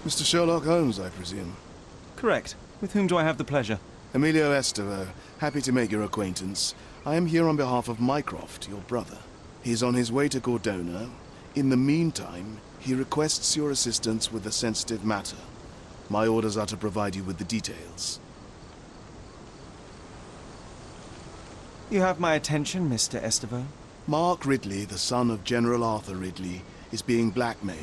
Mr. Sherlock Holmes, I presume. Correct. With whom do I have the pleasure? Emilio Esteve, happy to make your acquaintance. I am here on behalf of Mycroft, your brother. He is on his way to Cordona. In the meantime, he requests your assistance with a sensitive matter. My orders are to provide you with the details. You have my attention, Mr. Esteve. Mark Ridley, the son of General Arthur Ridley, is being blackmailed.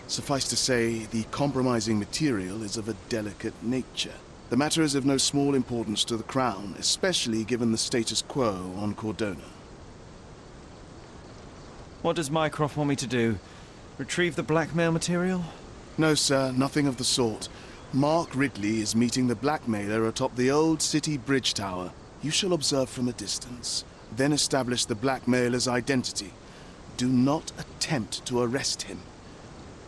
Suffice to say, the compromising material is of a delicate nature. The matter is of no small importance to the Crown, especially given the status quo on Cordona. What does Mycroft want me to do? Retrieve the blackmail material? No, sir, nothing of the sort. Mark Ridley is meeting the blackmailer atop the old city bridge tower. You shall observe from a distance, then establish the blackmailer's identity. Do not attempt to arrest him.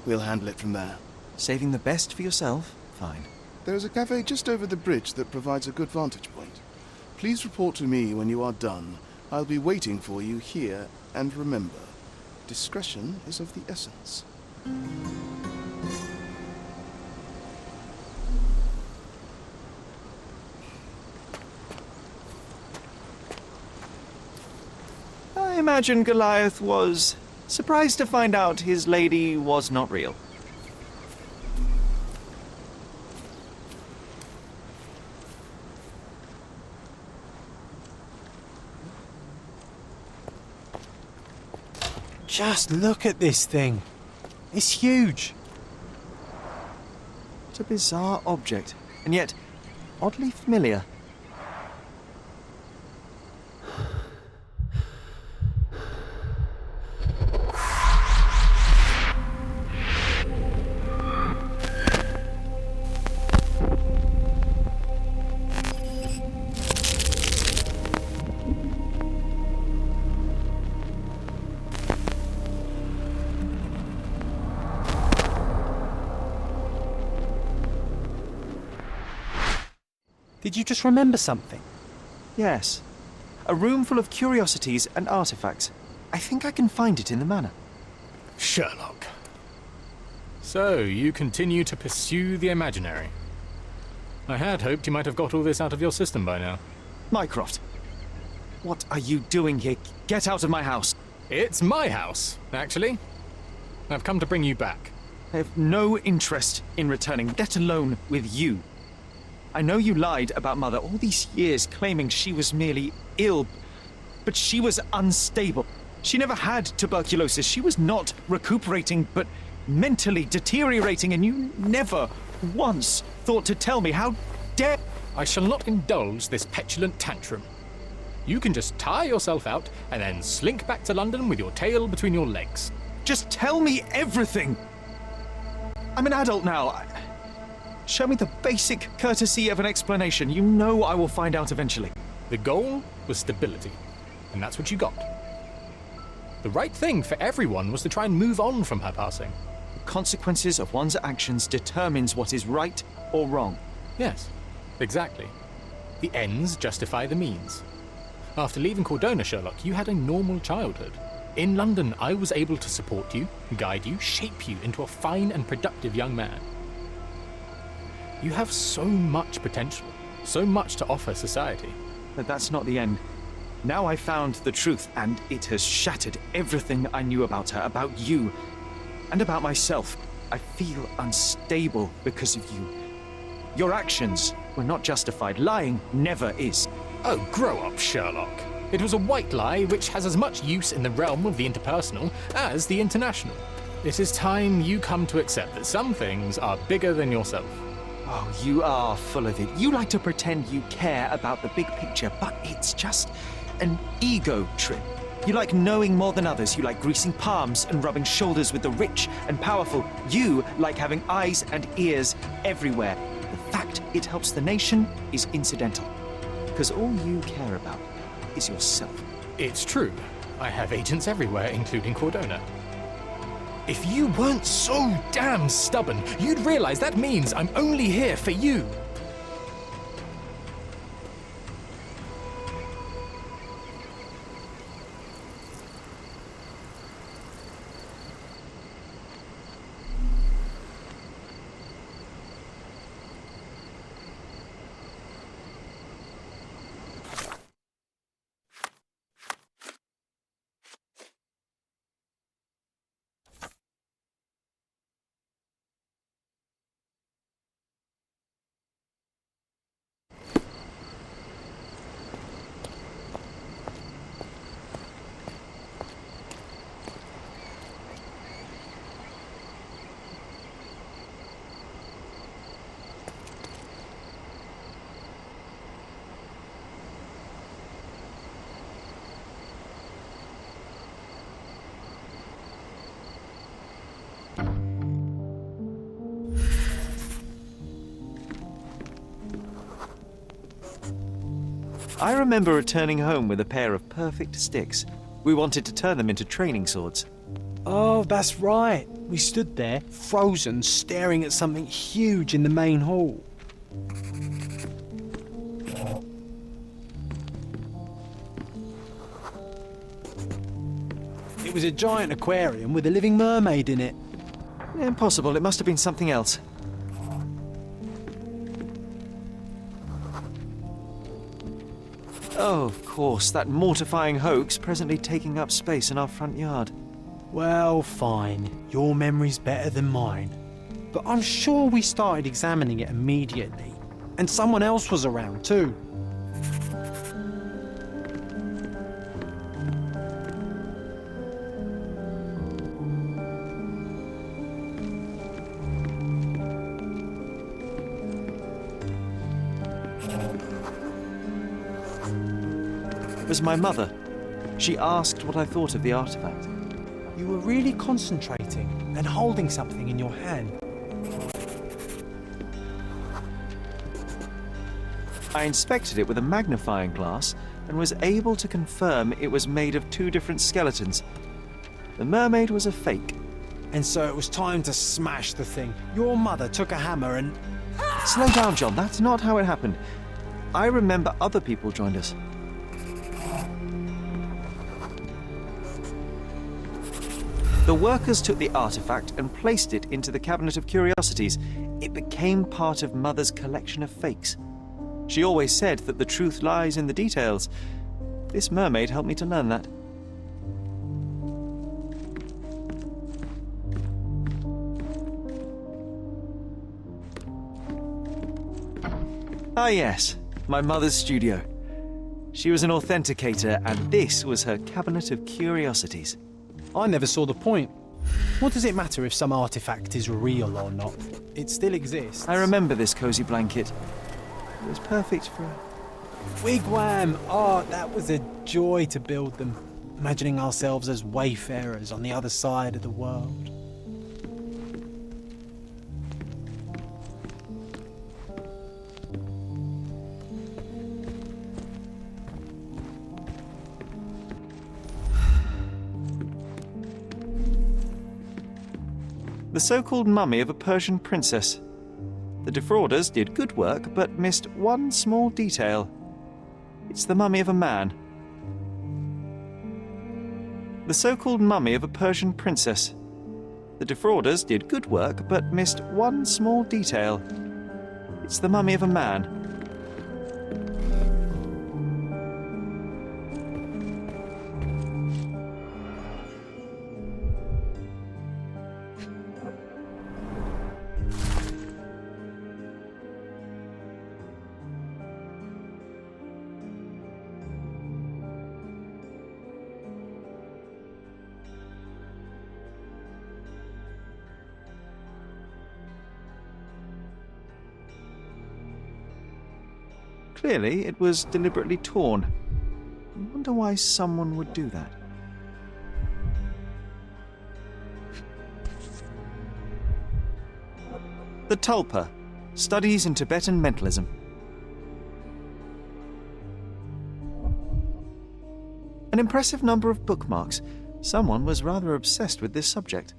We'll handle it from there. Saving the best for yourself? Fine. There is a cafe just over the bridge that provides a good vantage point. Please report to me when you are done. I'll be waiting for you here, and remember, discretion is of the essence. I imagine Goliath was surprised to find out his lady was not real. Just look at this thing. It's huge. What a bizarre object, and yet oddly familiar. Did you just remember something? Yes. A room full of curiosities and artifacts. I think I can find it in the manor. Sherlock. So, you continue to pursue the imaginary. I had hoped you might have got all this out of your system by now. Mycroft, what are you doing here? Get out of my house. It's my house, actually. I've come to bring you back. I have no interest in returning, let alone with you. I know you lied about Mother all these years, claiming she was merely ill, but she was unstable. She never had tuberculosis. She was not recuperating, but mentally deteriorating, and you never once thought to tell me. How dare... I shall not indulge this petulant tantrum. You can just tire yourself out and then slink back to London with your tail between your legs. Just tell me everything! I'm an adult now. Show me the basic courtesy of an explanation. You know I will find out eventually. The goal was stability, and that's what you got. The right thing for everyone was to try and move on from her passing. The consequences of one's actions determines what is right or wrong. Yes, exactly. The ends justify the means. After leaving Cordona, Sherlock, you had a normal childhood. In London, I was able to support you, guide you, shape you into a fine and productive young man. You have so much potential, so much to offer society. But that's not the end. Now I found the truth, and it has shattered everything I knew about her, about you, and about myself. I feel unstable because of you. Your actions were not justified. Lying never is. Oh, grow up, Sherlock. It was a white lie which has as much use in the realm of the interpersonal as the international. It is time you come to accept that some things are bigger than yourself. Oh, you are full of it. You like to pretend you care about the big picture, but it's just an ego trip. You like knowing more than others. You like greasing palms and rubbing shoulders with the rich and powerful. You like having eyes and ears everywhere. The fact it helps the nation is incidental, because all you care about is yourself. It's true. I have agents everywhere, including Cordona. If you weren't so damn stubborn, you'd realize that means I'm only here for you. I remember returning home with a pair of perfect sticks. We wanted to turn them into training swords. Oh, that's right. We stood there, frozen, staring at something huge in the main hall. It was a giant aquarium with a living mermaid in it. Impossible, it must have been something else. Oh, of course, that mortifying hoax presently taking up space in our front yard. Well, fine. Your memory's better than mine. But I'm sure we started examining it immediately. And someone else was around too. It was my mother. She asked what I thought of the artifact. You were really concentrating and holding something in your hand. I inspected it with a magnifying glass and was able to confirm it was made of two different skeletons. The mermaid was a fake. And so it was time to smash the thing. Your mother took a hammer and... Slow down, John. That's not how it happened. I remember other people joined us. The workers took the artifact and placed it into the Cabinet of Curiosities. It became part of Mother's collection of fakes. She always said that the truth lies in the details. This mermaid helped me to learn that. Ah yes, my mother's studio. She was an authenticator and this was her Cabinet of Curiosities. I never saw the point. What does it matter if some artifact is real or not? It still exists. I remember this cozy blanket. It was perfect for... Wigwam! Oh, that was a joy to build them. Imagining ourselves as wayfarers on the other side of the world. The so-called mummy of a Persian princess. The defrauders did good work, but missed one small detail. It's the mummy of a man. The so-called mummy of a Persian princess. The defrauders did good work, but missed one small detail. It's the mummy of a man. Clearly, it was deliberately torn. I wonder why someone would do that. The Tulpa, Studies in Tibetan Mentalism. An impressive number of bookmarks. Someone was rather obsessed with this subject.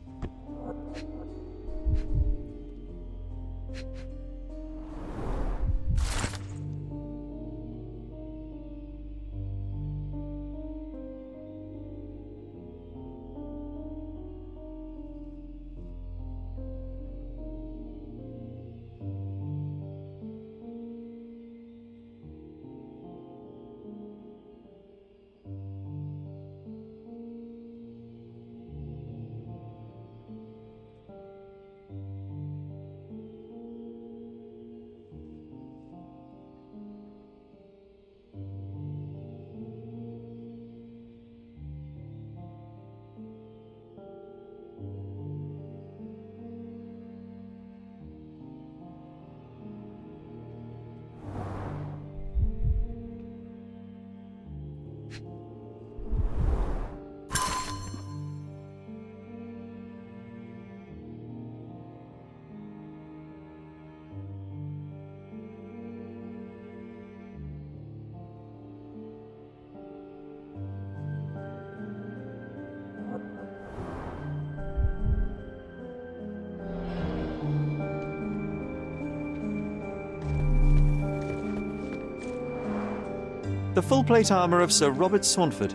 The full plate armour of Sir Robert Saunford.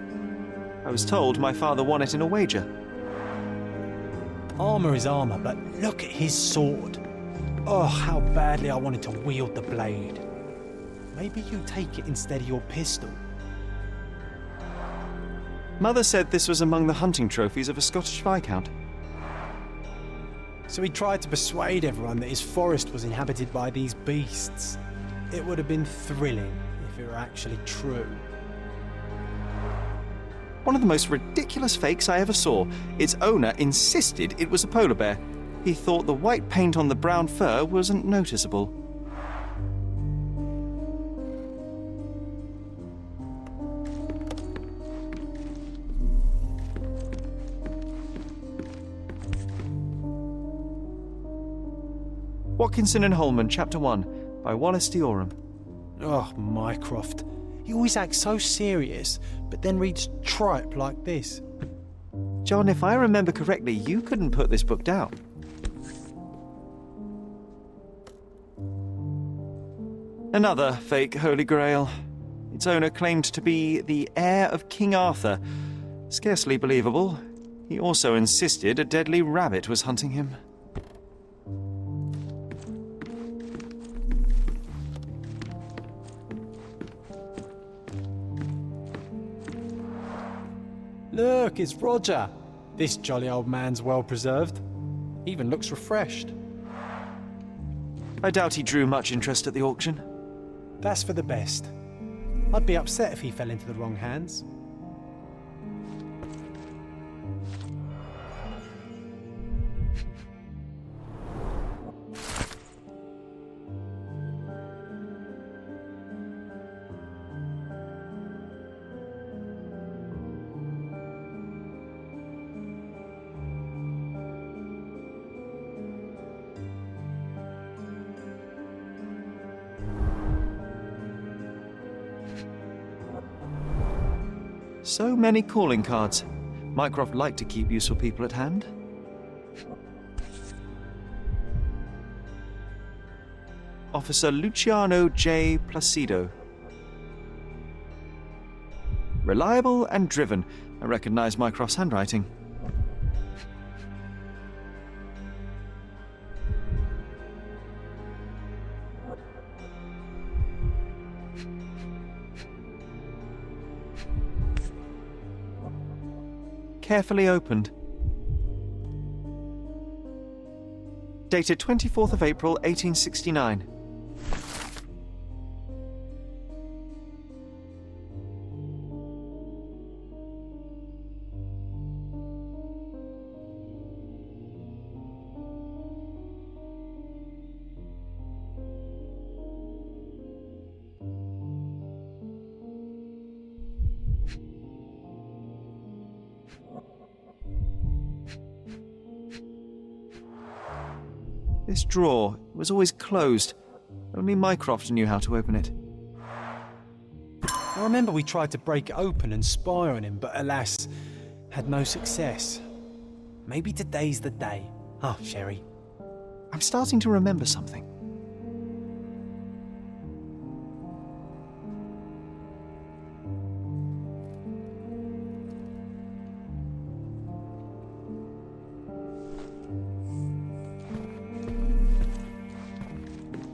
I was told my father won it in a wager. Armour is armour, but look at his sword. Oh, how badly I wanted to wield the blade. Maybe you take it instead of your pistol. Mother said this was among the hunting trophies of a Scottish Viscount. So he tried to persuade everyone that his forest was inhabited by these beasts. It would have been thrilling if it were actually true. One of the most ridiculous fakes I ever saw. Its owner insisted it was a polar bear. He thought the white paint on the brown fur wasn't noticeable. Watkinson and Holman, Chapter 1, by Wallace de Orham. Oh, Mycroft. He always acts so serious, but then reads tripe like this. John, if I remember correctly, you couldn't put this book down. Another fake Holy Grail. Its owner claimed to be the heir of King Arthur. Scarcely believable. He also insisted a deadly rabbit was hunting him. Look, it's Roger. This jolly old man's well preserved. Even looks refreshed. I doubt he drew much interest at the auction. That's for the best. I'd be upset if he fell into the wrong hands. So many calling cards. Mycroft liked to keep useful people at hand. Officer Luciano J. Placido. Reliable and driven. I recognize Mycroft's handwriting. Carefully opened. Dated 24th of April, 1869. This drawer was always closed. Only Mycroft knew how to open it. I remember we tried to break it open and spy on him, but alas, had no success. Maybe today's the day. Oh, Sherry. I'm starting to remember something.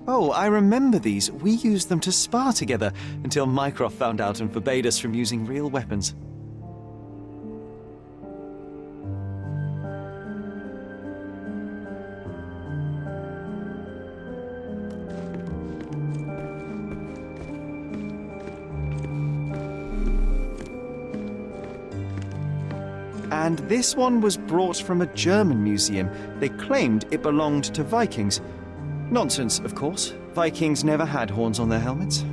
Oh, I remember these. We used them to spar together until Mycroft found out and forbade us from using real weapons. And this one was brought from a German museum. They claimed it belonged to Vikings. Nonsense, of course. Vikings never had horns on their helmets.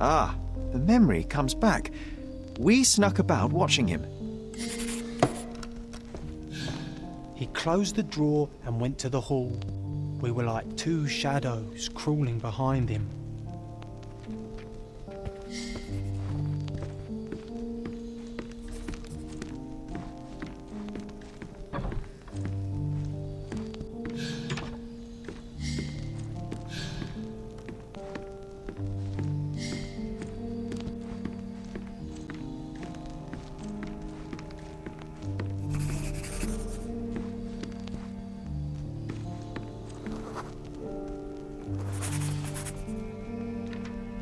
Ah, the memory comes back. We snuck about watching him. He closed the drawer and went to the hall. We were like two shadows crawling behind him.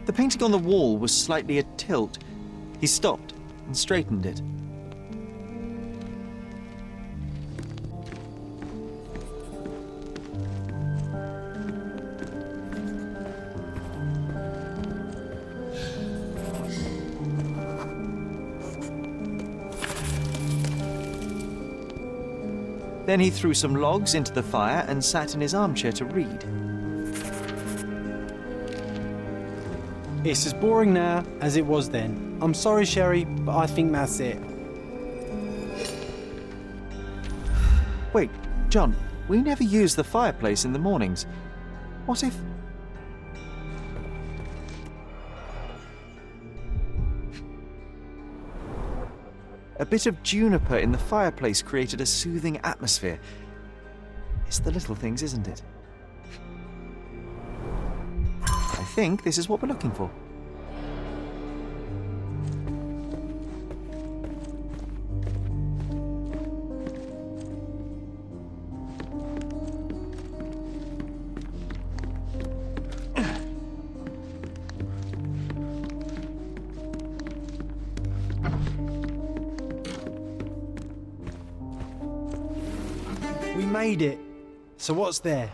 The painting on the wall was slightly at tilt. He stopped and straightened it. Then he threw some logs into the fire and sat in his armchair to read. It's as boring now as it was then. I'm sorry, Sherry, but I think that's it. Wait, John, we never use the fireplace in the mornings. What if... A bit of juniper in the fireplace created a soothing atmosphere. It's the little things, isn't it? I think this is what we're looking for. We made it. So what's there?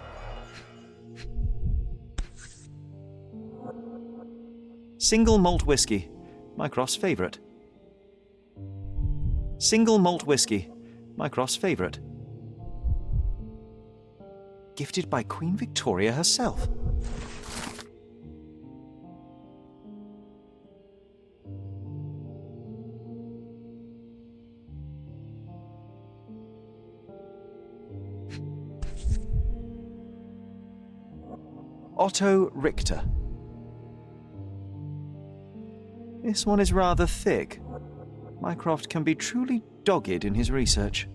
Single malt whiskey, Mycroft's favourite. Single malt whiskey, Mycroft's favourite. Gifted by Queen Victoria herself. Otto Richter. This one is rather thick. Mycroft can be truly dogged in his research.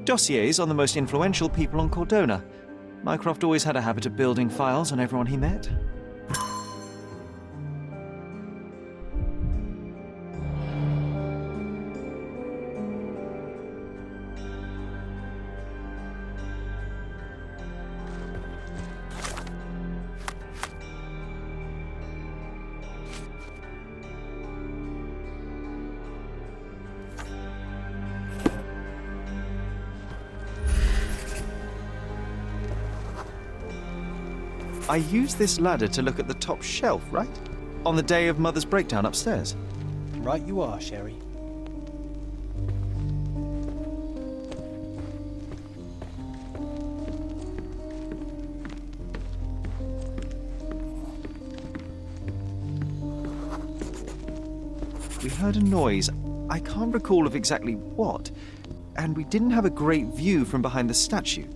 Dossiers on the most influential people on Cordona. Mycroft always had a habit of building files on everyone he met. I used this ladder to look at the top shelf, right? On the day of Mother's breakdown upstairs. Right you are, Sherry. We heard a noise. I can't recall of exactly what, and we didn't have a great view from behind the statue.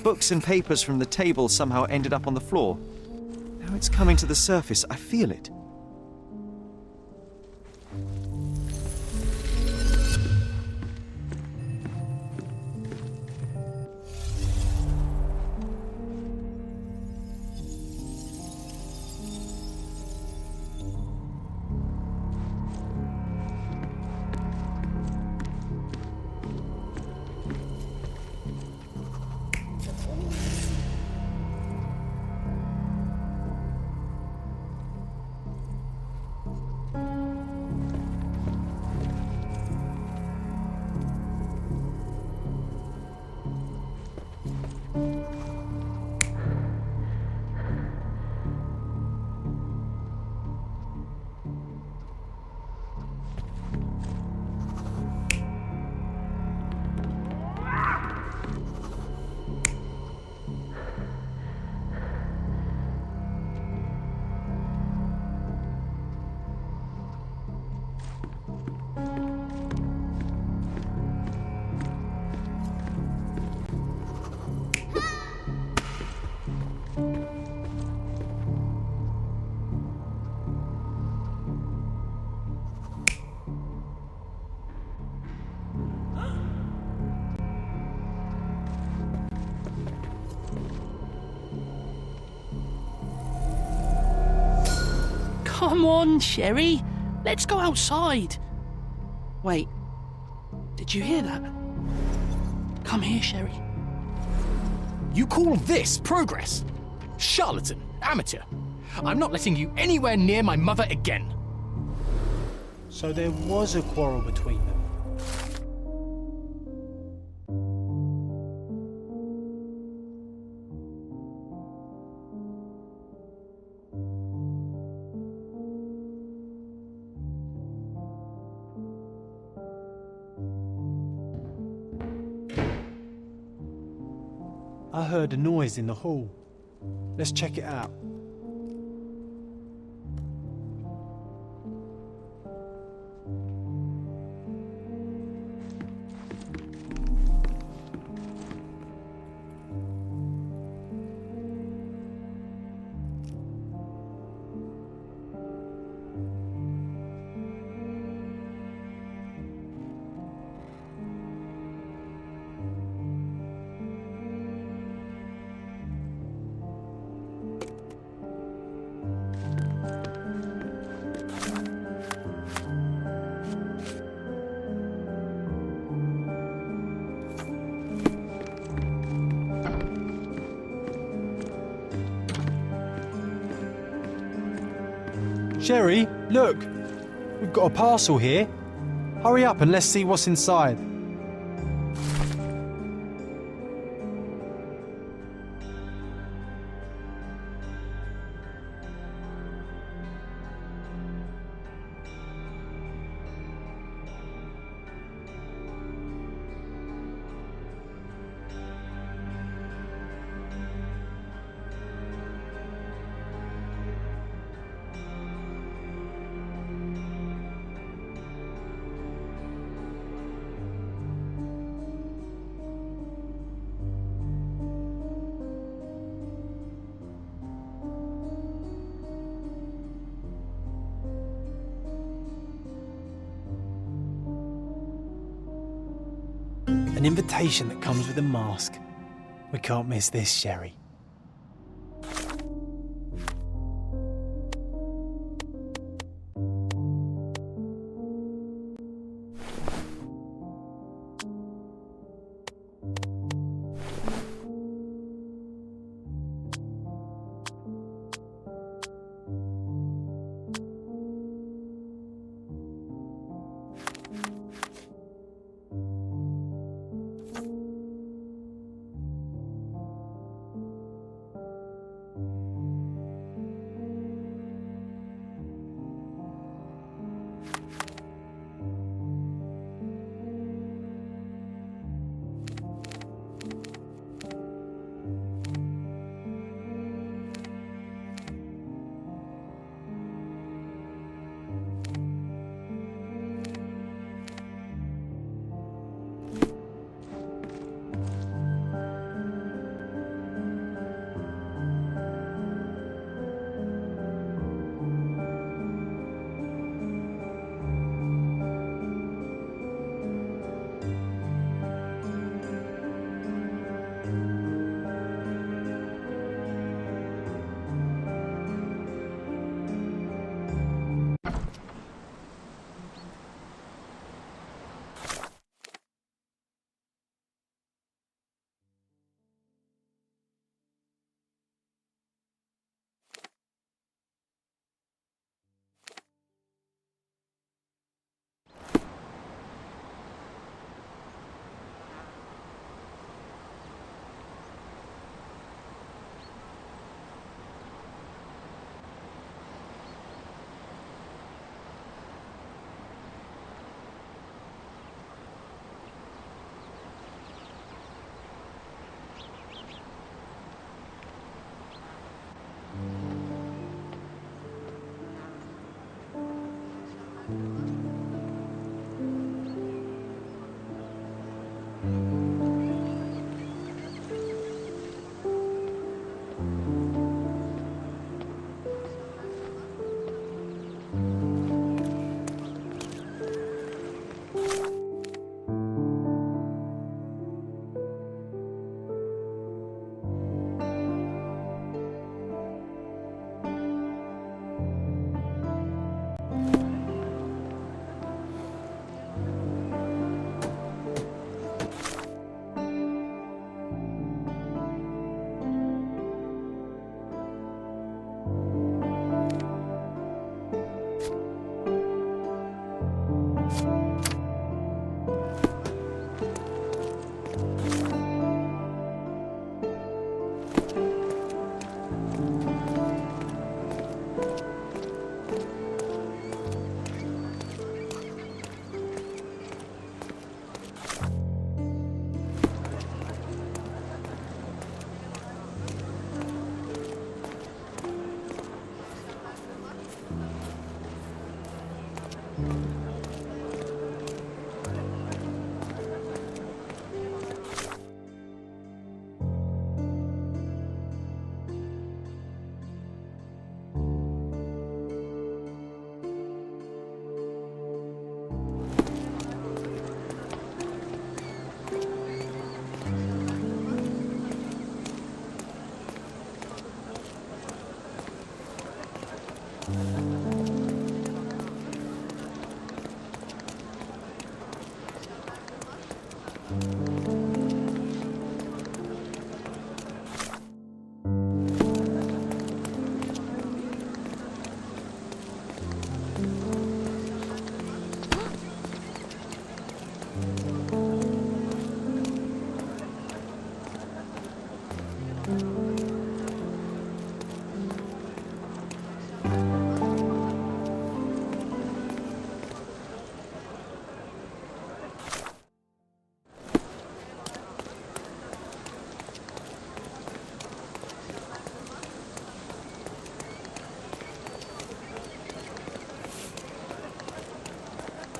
Books and papers from the table somehow ended up on the floor. Now it's coming to the surface. I feel it. Come on, Sherry. Let's go outside. Wait. Did you hear that? Come here, Sherry. You call this progress? Charlatan, amateur. I'm not letting you anywhere near my mother again. So there was a quarrel between them. I heard a noise in the hall. Let's check it out. Sherry, look! We've got a parcel here. Hurry up and let's see what's inside. An invitation that comes with a mask. We can't miss this, Sherry.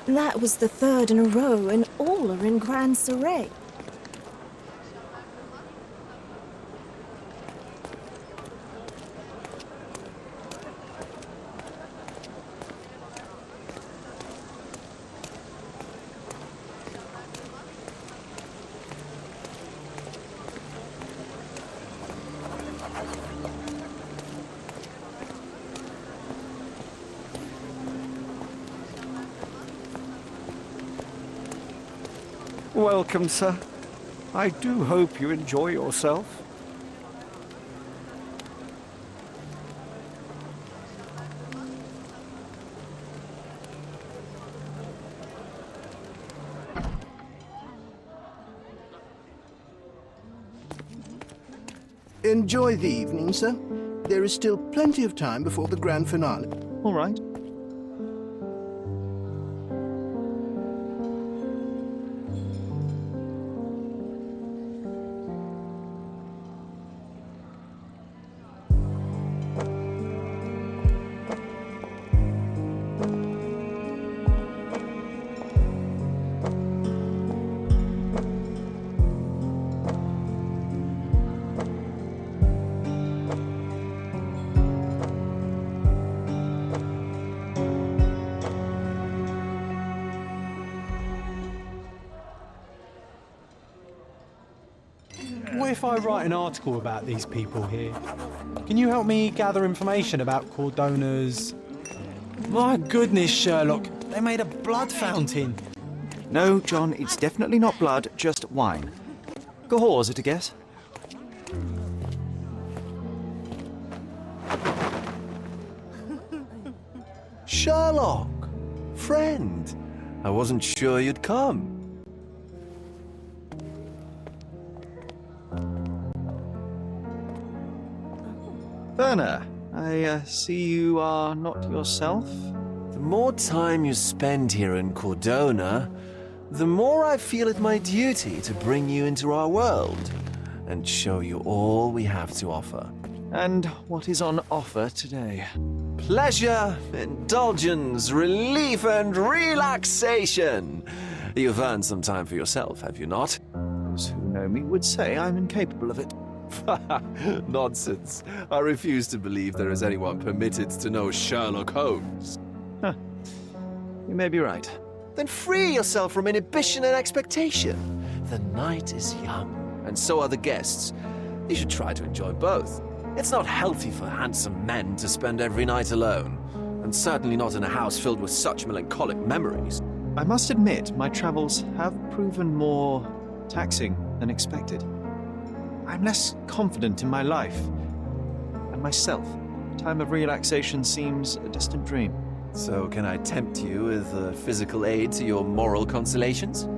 That was the third in a row, and all are in grand array. Welcome, sir. I do hope you enjoy yourself. Enjoy the evening, sir. There is still plenty of time before the grand finale. All right. What if I write an article about these people here? Can you help me gather information about Cordona's... My goodness, Sherlock, they made a blood fountain. No, John, it's definitely not blood, just wine. Gahors at a guess? Sherlock! Friend! I wasn't sure you'd come. Werner, I see you are not yourself. The more time you spend here in Cordona, the more I feel it my duty to bring you into our world and show you all we have to offer. And what is on offer today? Pleasure, indulgence, relief, and relaxation. You've earned some time for yourself, have you not? Those who know me would say I'm incapable of it. Nonsense. I refuse to believe there is anyone permitted to know Sherlock Holmes. You may be right. Then free yourself from inhibition and expectation. The night is young, and so are the guests. You should try to enjoy both. It's not healthy for handsome men to spend every night alone, and certainly not in a house filled with such melancholic memories. I must admit, my travels have proven more taxing than expected. I'm less confident in my life and myself. Time of relaxation seems a distant dream. So can I tempt you with a physical aid to your moral consolations?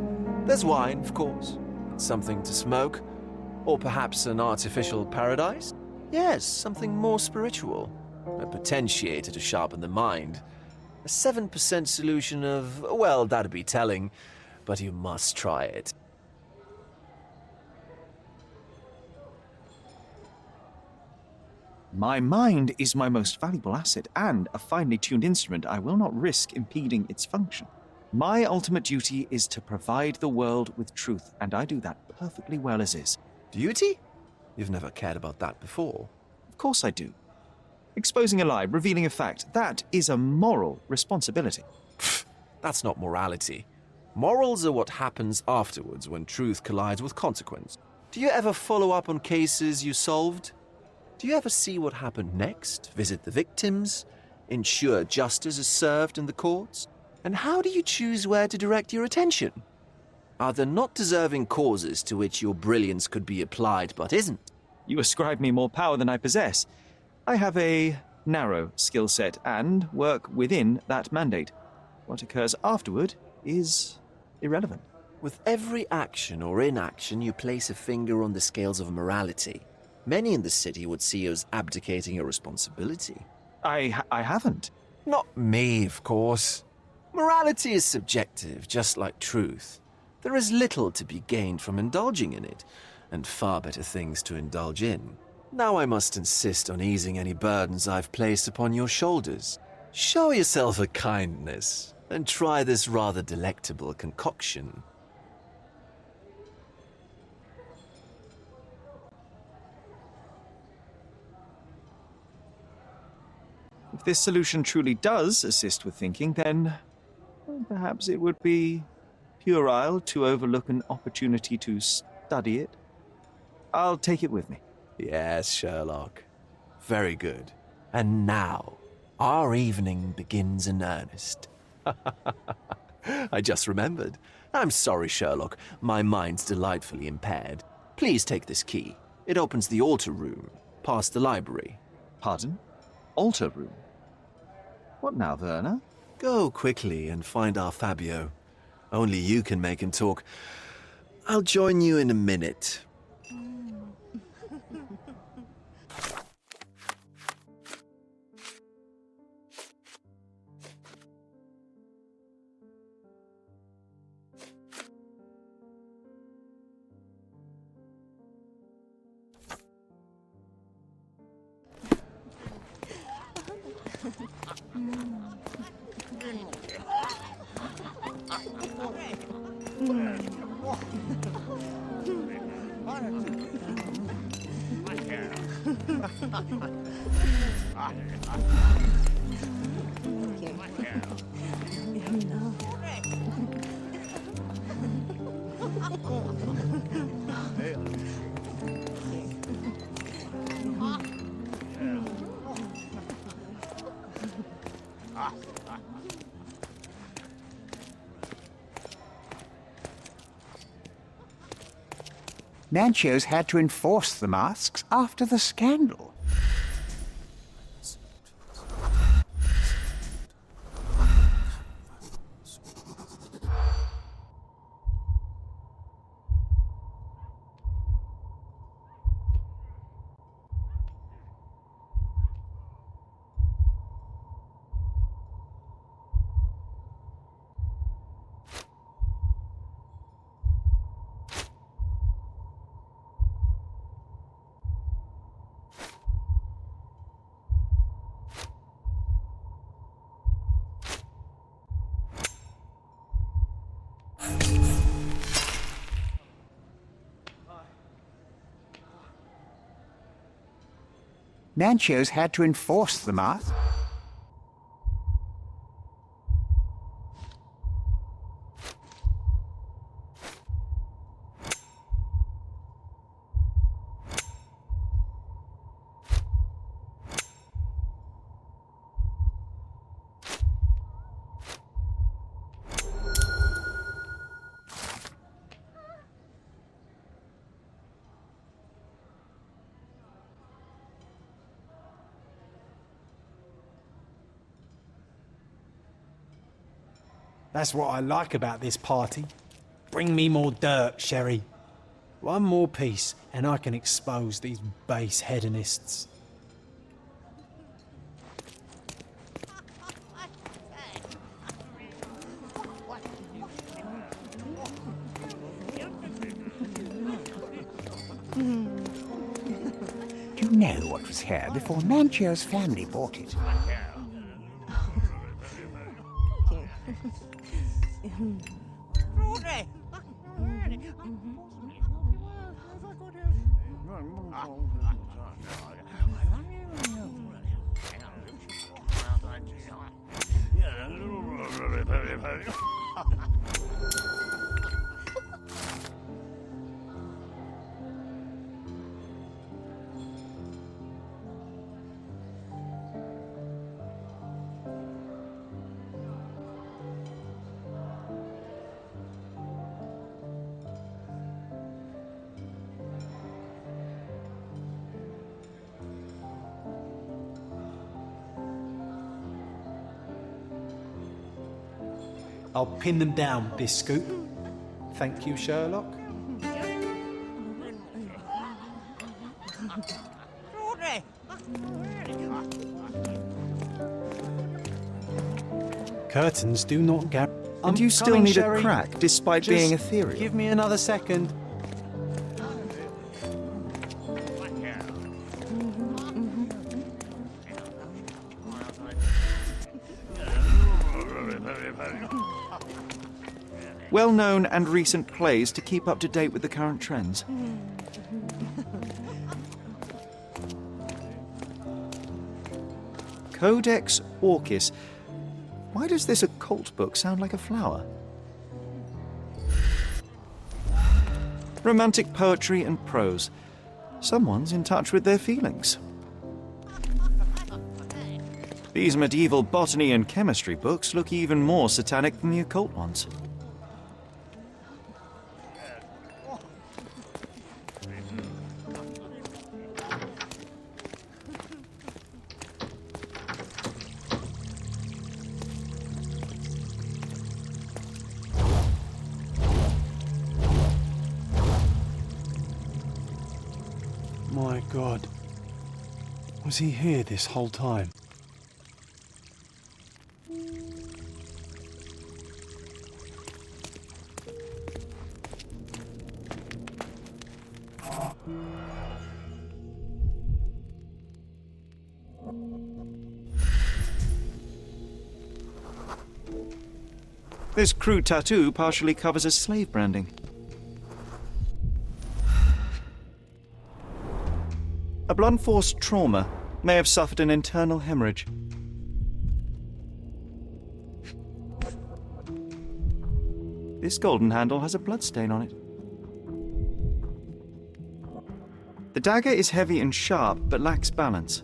There's wine, of course, something to smoke, or perhaps an artificial paradise? Yes, something more spiritual, a potentiator to sharpen the mind. A 7% solution of, well, that'd be telling, but you must try it. My mind is my most valuable asset, and a finely tuned instrument I will not risk impeding its function. My ultimate duty is to provide the world with truth, and I do that perfectly well as is. Duty? You've never cared about that before. Of course I do. Exposing a lie, revealing a fact, that is a moral responsibility. That's not morality. Morals are what happens afterwards when truth collides with consequence. Do you ever follow up on cases you solved? Do you ever see what happened next, visit the victims, ensure justice is served in the courts? And how do you choose where to direct your attention? Are there not deserving causes to which your brilliance could be applied but isn't? You ascribe me more power than I possess. I have a narrow skill set and work within that mandate. What occurs afterward is irrelevant. With every action or inaction, you place a finger on the scales of morality. Many in the city would see you as abdicating your responsibility. I haven't. Not me, of course. Morality is subjective, just like truth. There is little to be gained from indulging in it, and far better things to indulge in. Now I must insist on easing any burdens I've placed upon your shoulders. Show yourself a kindness, and try this rather delectable concoction. If this solution truly does assist with thinking, then well, perhaps it would be puerile to overlook an opportunity to study it. I'll take it with me. Yes, Sherlock. Very good. And now, our evening begins in earnest. I just remembered. I'm sorry, Sherlock. My mind's delightfully impaired. Please take this key. It opens the altar room, past the library. Pardon? Altar room? What now, Werner? Go quickly and find our Fabio. Only you can make him talk. I'll join you in a minute. Manchio's had to enforce the masks after the scandal. Manchio's had to enforce the mask. That's what I like about this party. Bring me more dirt, Sherry. One more piece, and I can expose these base hedonists. Do you know what was here before Manchio's family bought it? I'll pin them down, Biscoop. Thank you, Sherlock. Curtains do not guarantee. And you still need a crack, despite Just being ethereal. Give me another second. Well-known and recent plays to keep up to date with the current trends. Codex Orchis. Why does this occult book sound like a flower? Romantic poetry and prose. Someone's in touch with their feelings. These medieval botany and chemistry books look even more satanic than the occult ones. My God. Was he here this whole time? This crude tattoo partially covers as slave branding. A blunt force trauma may have suffered an internal hemorrhage. This golden handle has a bloodstain on it. The dagger is heavy and sharp, but lacks balance.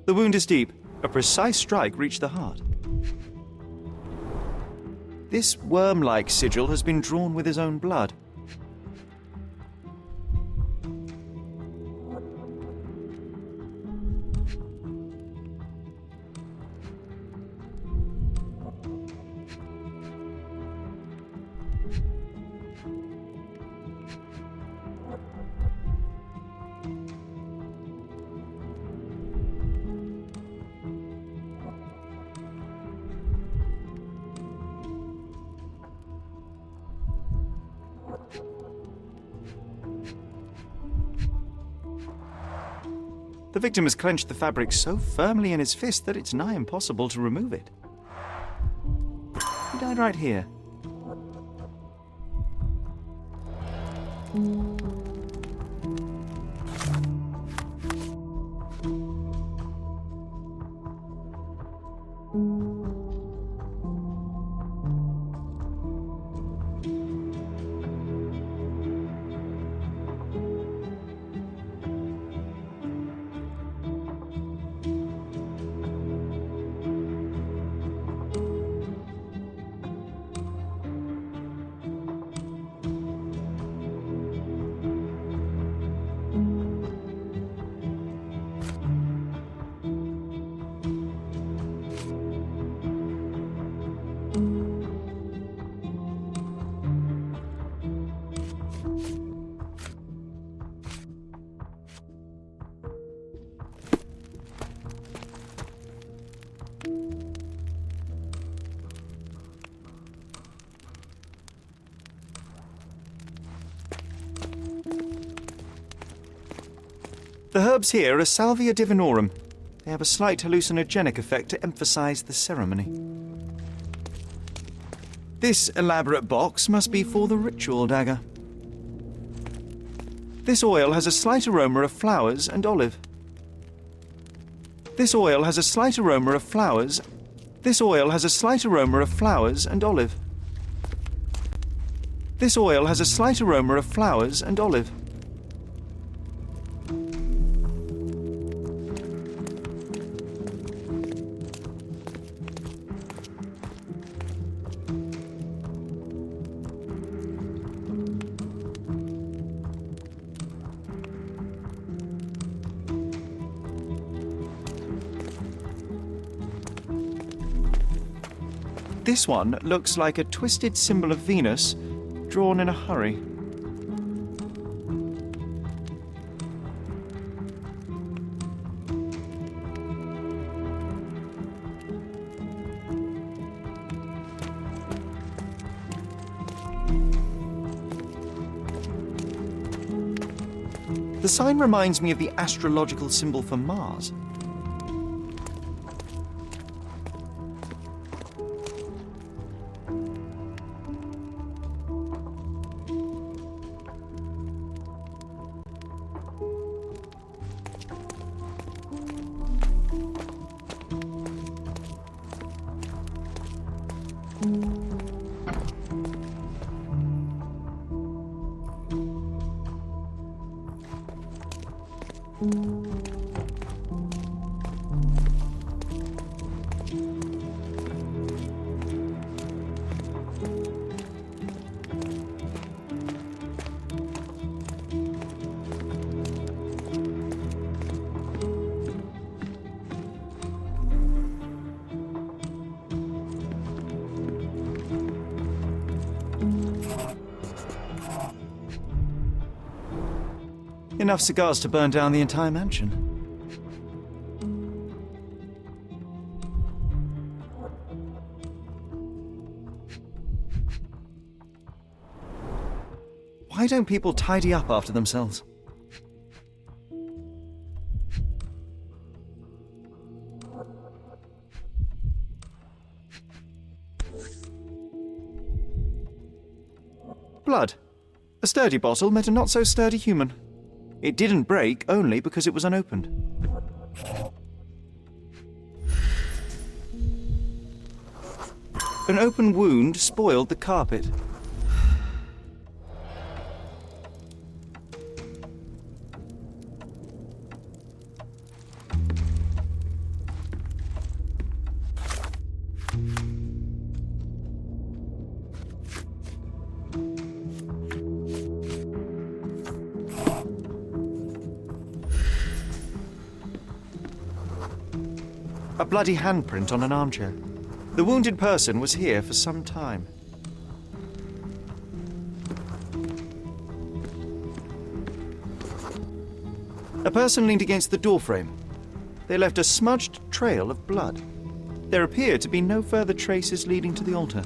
The wound is deep. A precise strike reached the heart. This worm-like sigil has been drawn with his own blood. The victim has clenched the fabric so firmly in his fist that it's nigh impossible to remove it. He died right here. The herbs here are Salvia divinorum. They have a slight hallucinogenic effect to emphasize the ceremony. This elaborate box must be for the ritual dagger. This oil has a slight aroma of flowers and olive. This oil has a slight aroma of flowers. This oil has a slight aroma of flowers and olive. This oil has a slight aroma of flowers and olive. This one looks like a twisted symbol of Venus, drawn in a hurry. The sign reminds me of the astrological symbol for Mars. Enough cigars to burn down the entire mansion. Why don't people tidy up after themselves? Blood. A sturdy bottle met a not-so-sturdy human. It didn't break only because it was unopened. An open wound spoiled the carpet. A bloody handprint on an armchair. The wounded person was here for some time. A person leaned against the doorframe. They left a smudged trail of blood. There appeared to be no further traces leading to the altar.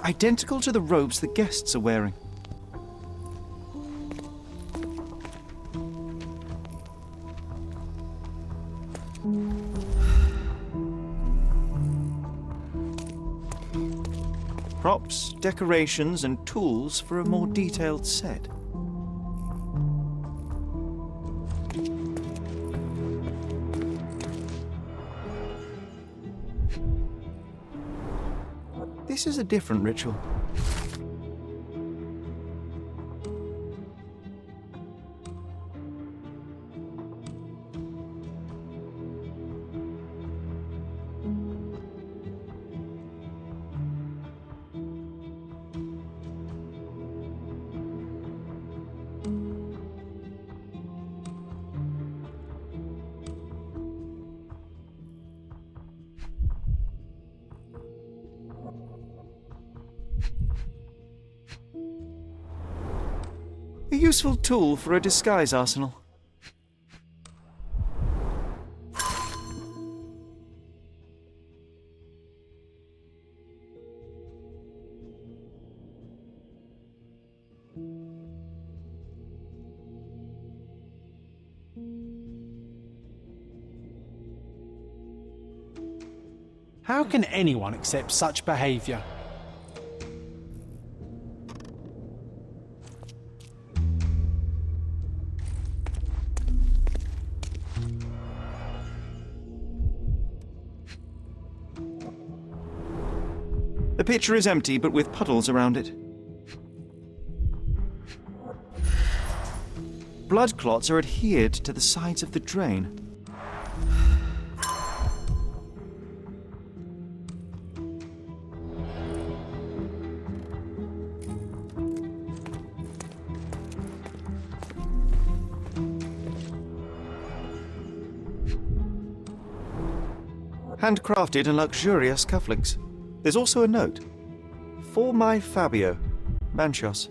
Identical to the robes the guests are wearing. Props, decorations, and tools for a more detailed set. This is a different ritual. A useful tool for a disguise arsenal. How can anyone accept such behaviour? The pitcher is empty, but with puddles around it. Blood clots are adhered to the sides of the drain. Handcrafted and luxurious cufflinks. There's also a note. For my Fabio, Manchos.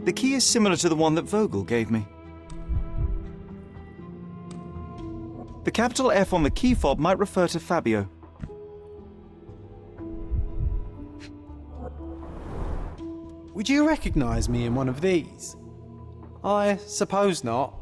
The key is similar to the one that Vogel gave me. The capital F on the key fob might refer to Fabio. Would you recognize me in one of these? I suppose not.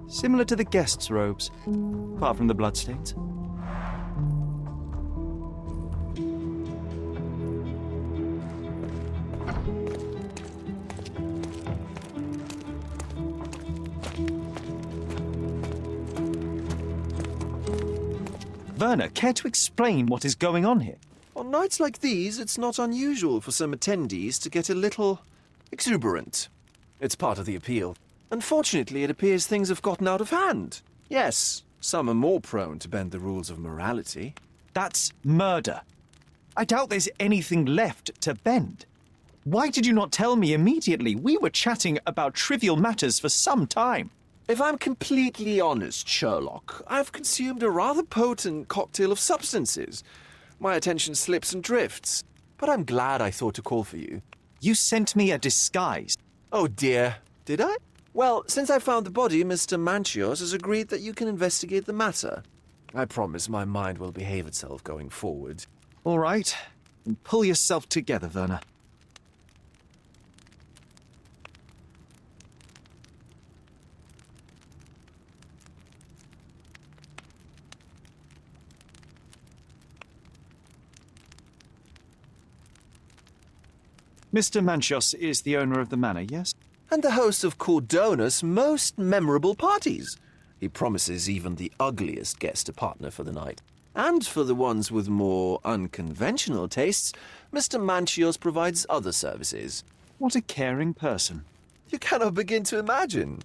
Similar to the guests' robes, apart from the bloodstains. Werner, care to explain what is going on here? On nights like these, it's not unusual for some attendees to get a little exuberant. It's part of the appeal. Unfortunately, it appears things have gotten out of hand. Yes, some are more prone to bend the rules of morality. That's murder. I doubt there's anything left to bend. Why did you not tell me immediately? We were chatting about trivial matters for some time. If I'm completely honest, Sherlock, I've consumed a rather potent cocktail of substances. My attention slips and drifts. But I'm glad I thought to call for you. You sent me a disguise. Oh dear, did I? Well, since I found the body, Mr. Manchios has agreed that you can investigate the matter. I promise my mind will behave itself going forward. All right. Then pull yourself together, Werner. Mr. Manchos is the owner of the manor, yes? And the host of Cordona's most memorable parties. He promises even the ugliest guest a partner for the night. And for the ones with more unconventional tastes, Mr. Manchios provides other services. What a caring person. You cannot begin to imagine.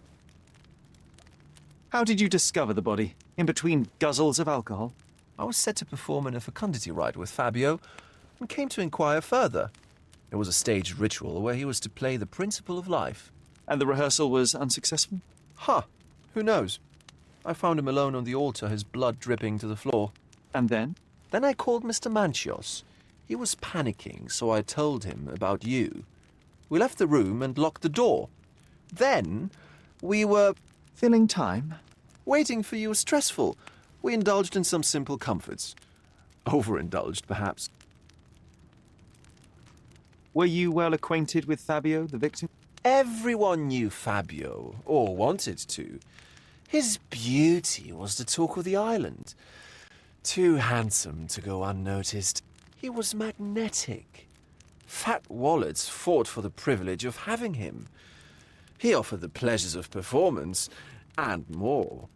How did you discover the body? In between guzzles of alcohol? I was set to perform in a fecundity rite with Fabio and came to inquire further. It was a staged ritual where he was to play the principle of life. And the rehearsal was unsuccessful? Who knows? I found him alone on the altar, his blood dripping to the floor. And then? Then I called Mr. Manchios. He was panicking, so I told him about you. We left the room and locked the door. Then we were... Filling time? Waiting for you was stressful. We indulged in some simple comforts. Overindulged, perhaps. Were you well acquainted with Fabio, the victim? Everyone knew Fabio, or wanted to. His beauty was the talk of the island. Too handsome to go unnoticed. He was magnetic. Fat wallets fought for the privilege of having him. He offered the pleasures of performance, and more.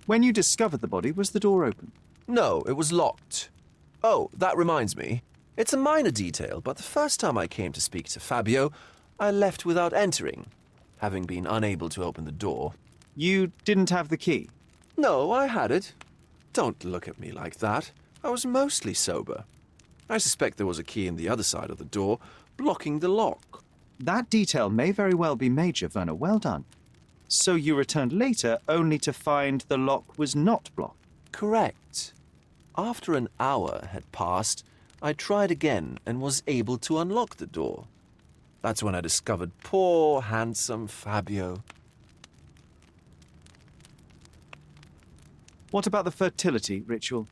When you discovered the body, was the door open? No, it was locked. Oh, that reminds me. It's a minor detail, but the first time I came to speak to Fabio, I left without entering, having been unable to open the door. You didn't have the key? No, I had it. Don't look at me like that. I was mostly sober. I suspect there was a key in the other side of the door, blocking the lock. That detail may very well be major, Werner. Well done. So you returned later only to find the lock was not blocked? Correct. After an hour had passed, I tried again and was able to unlock the door. That's when I discovered poor, handsome Fabio. What about the fertility ritual?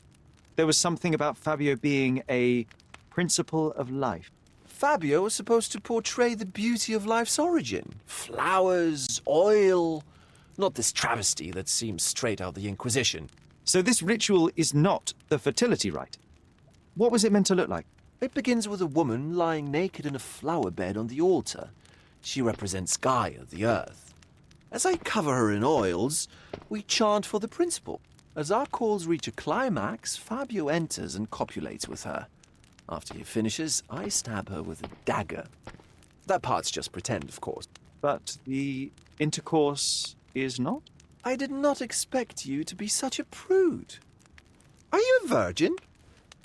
There was something about Fabio being a principle of life. Fabio was supposed to portray the beauty of life's origin. Flowers, oil. Not this travesty that seems straight out of the Inquisition. So this ritual is not the fertility rite. What was it meant to look like? It begins with a woman lying naked in a flower bed on the altar. She represents Gaia, the earth. As I cover her in oils, we chant for the principle. As our calls reach a climax, Fabio enters and copulates with her. After he finishes, I stab her with a dagger. That part's just pretend, of course. But the intercourse is not? I did not expect you to be such a prude. Are you a virgin?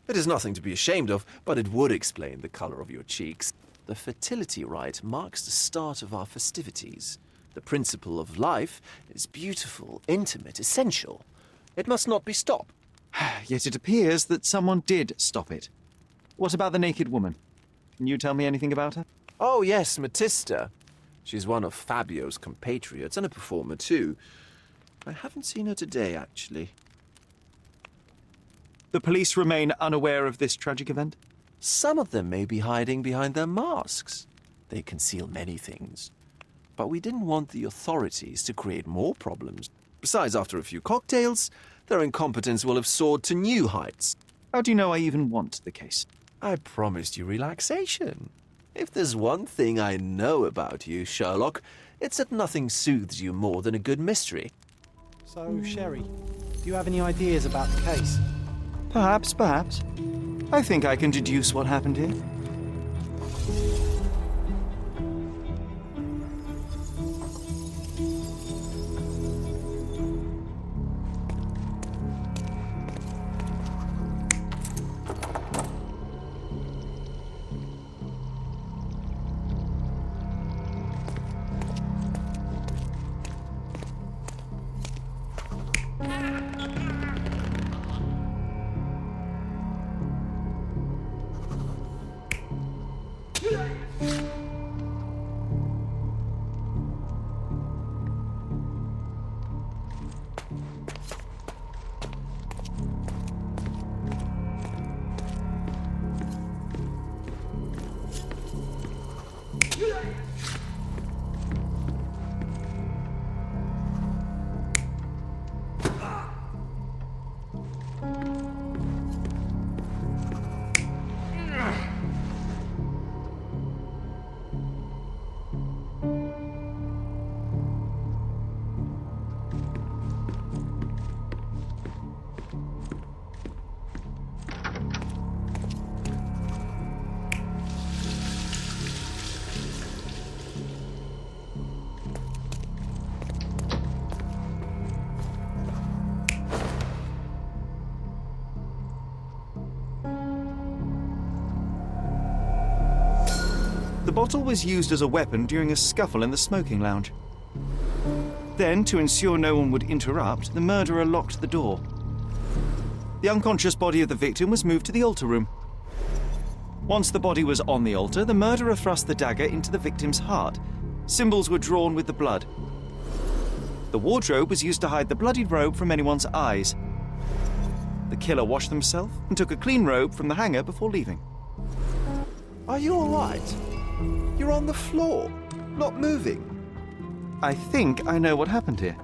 It is nothing to be ashamed of, but it would explain the color of your cheeks. The fertility rite marks the start of our festivities. The principle of life is beautiful, intimate, essential. It must not be stopped. Yet it appears that someone did stop it. What about the naked woman? Can you tell me anything about her? Oh yes, Matista. She's one of Fabio's compatriots and a performer too. I haven't seen her today, actually. The police remain unaware of this tragic event? Some of them may be hiding behind their masks. They conceal many things. But we didn't want the authorities to create more problems. Besides, after a few cocktails, their incompetence will have soared to new heights. How do you know I even want the case? I promised you relaxation. If there's one thing I know about you, Sherlock, it's that nothing soothes you more than a good mystery. So, Sherry, do you have any ideas about the case? Perhaps. I think I can deduce what happened here. The bottle was used as a weapon during a scuffle in the smoking lounge. Then, to ensure no one would interrupt, the murderer locked the door. The unconscious body of the victim was moved to the altar room. Once the body was on the altar, the murderer thrust the dagger into the victim's heart. Symbols were drawn with the blood. The wardrobe was used to hide the bloodied robe from anyone's eyes. The killer washed himself and took a clean robe from the hanger before leaving. Are you all right? You're on the floor, not moving. I think I know what happened here.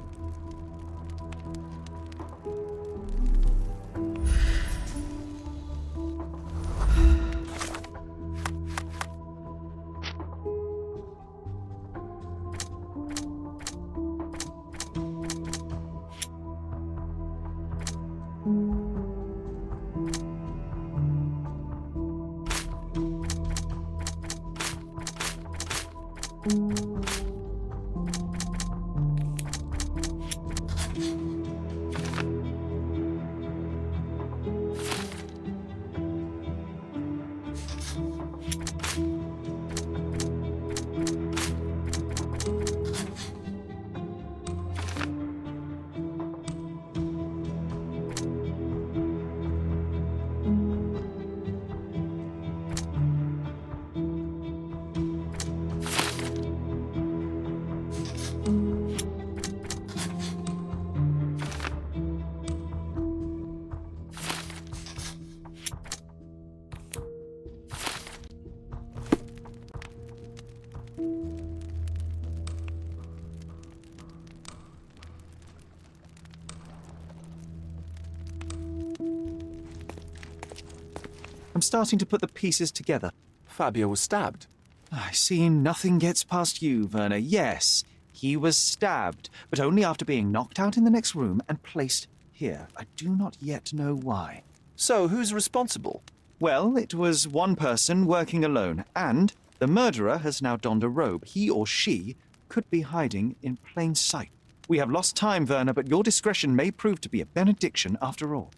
I'm starting to put the pieces together. Fabio was stabbed. I see nothing gets past you, Werner. Yes, he was stabbed, but only after being knocked out in the next room and placed here. I do not yet know why. So, who's responsible? Well, it was one person working alone, and the murderer has now donned a robe. He or she could be hiding in plain sight. We have lost time, Werner, but your discretion may prove to be a benediction after all.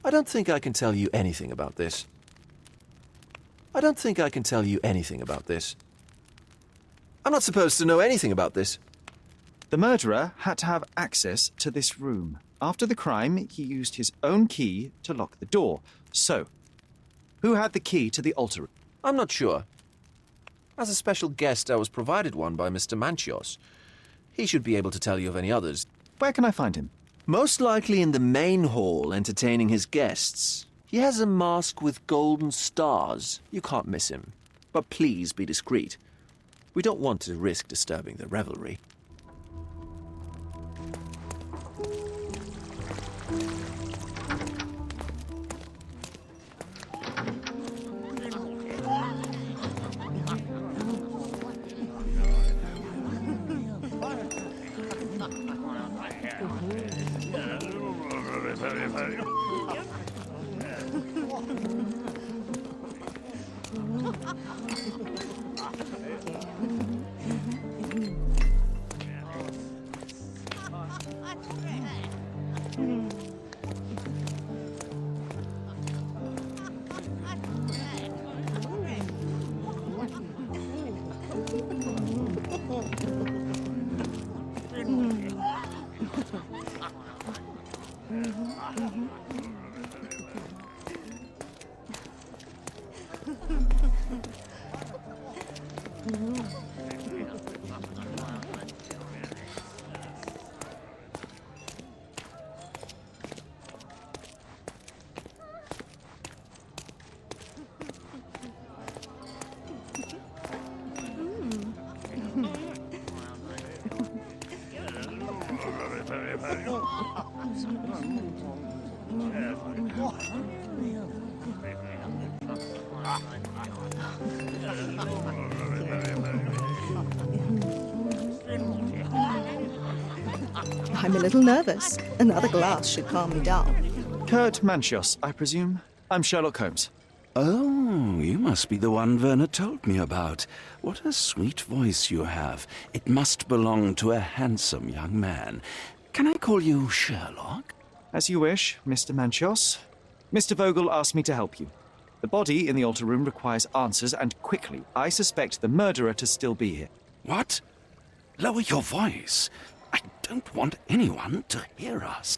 I don't think I can tell you anything about this. I don't think I can tell you anything about this. I'm not supposed to know anything about this. The murderer had to have access to this room. After the crime, he used his own key to lock the door. So, who had the key to the altar room? I'm not sure. As a special guest, I was provided one by Mr. Manchios. He should be able to tell you of any others. Where can I find him? Most likely in the main hall, entertaining his guests. He has a mask with golden stars. You can't miss him. But please be discreet. We don't want to risk disturbing the revelry. I'm a little nervous. Another glass should calm me down. Kurt Manchios, I presume. I'm Sherlock Holmes. Oh, you must be the one Werner told me about. What a sweet voice you have. It must belong to a handsome young man. Can I call you Sherlock? As you wish, Mr. Manchios. Mr. Vogel asked me to help you. The body in the altar room requires answers, and quickly. I suspect the murderer to still be here. What? Lower your voice. I don't want anyone to hear us.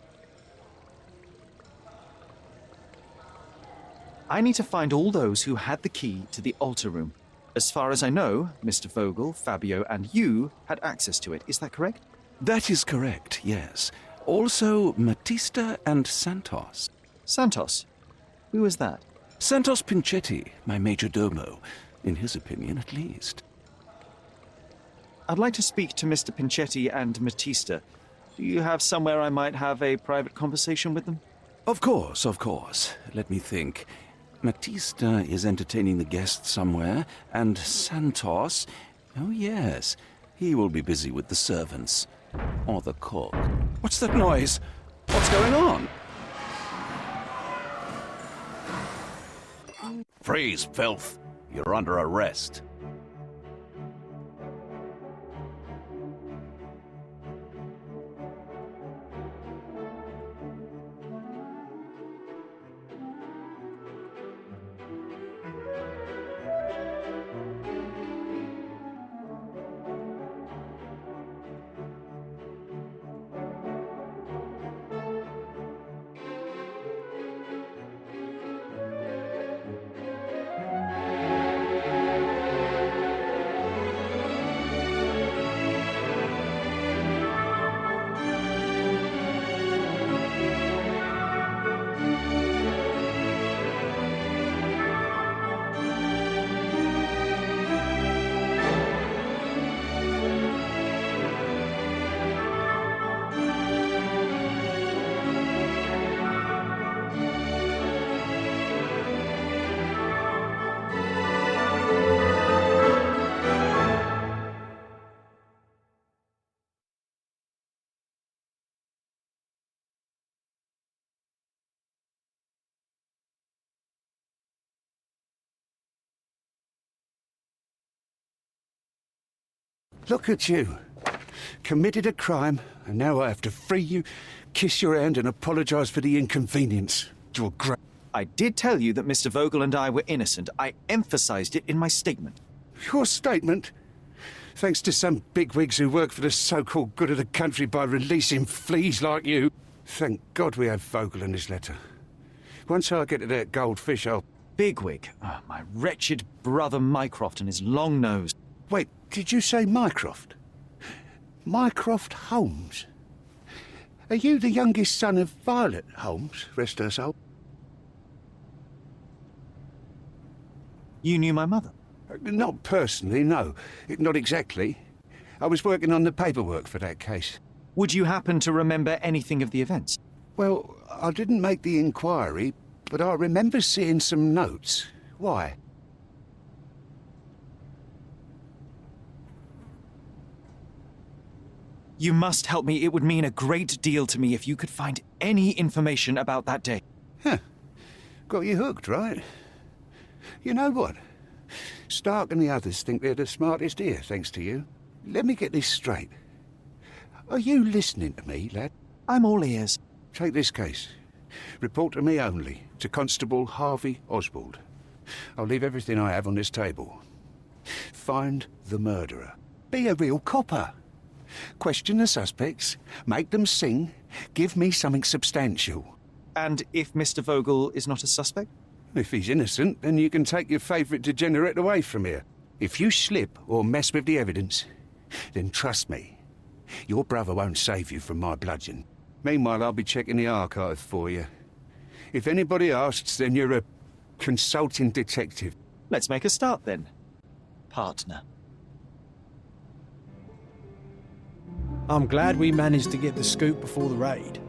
I need to find all those who had the key to the altar room. As far as I know, Mr. Vogel, Fabio, and you had access to it. Is that correct? That is correct, yes. Also, Matista and Santos. Santos? Who is that? Santos Pinchetti, my major domo. In his opinion, at least. I'd like to speak to Mr. Pinchetti and Matista. Do you have somewhere I might have a private conversation with them? Of course, of course. Let me think. Matista is entertaining the guests somewhere, and Santos... Oh, yes. He will be busy with the servants. Or the cook. What's that noise? What's going on? Freeze, filth. You're under arrest. Look at you. Committed a crime, and now I have to free you, kiss your hand and apologise for the inconvenience. You're great. I did tell you that Mr. Vogel and I were innocent. I emphasized it in my statement. Your statement? Thanks to some bigwigs who work for the so-called good of the country by releasing fleas like you. Thank God we have Vogel in this letter. Once I get to that goldfish, I'll... Bigwig? Oh, my wretched brother Mycroft and his long nose. Wait, did you say Mycroft? Mycroft Holmes? Are you the youngest son of Violet Holmes, rest her soul? You knew my mother? Not personally, no. Not exactly. I was working on the paperwork for that case. Would you happen to remember anything of the events? Well, I didn't make the inquiry, but I remember seeing some notes. Why? You must help me. It would mean a great deal to me if you could find any information about that day. Huh. Got you hooked, right? You know what? Stark and the others think they're the smartest here, thanks to you. Let me get this straight. Are you listening to me, lad? I'm all ears. Take this case. Report to me only, to Constable Harvey Oswald. I'll leave everything I have on this table. Find the murderer. Be a real copper. Question the suspects, make them sing, give me something substantial. And if Mr. Vogel is not a suspect? If he's innocent, then you can take your favourite degenerate away from here. If you slip or mess with the evidence, then trust me, your brother won't save you from my bludgeon. Meanwhile, I'll be checking the archive for you. If anybody asks, then you're a consulting detective. Let's make a start then, partner. I'm glad we managed to get the scoop before the raid.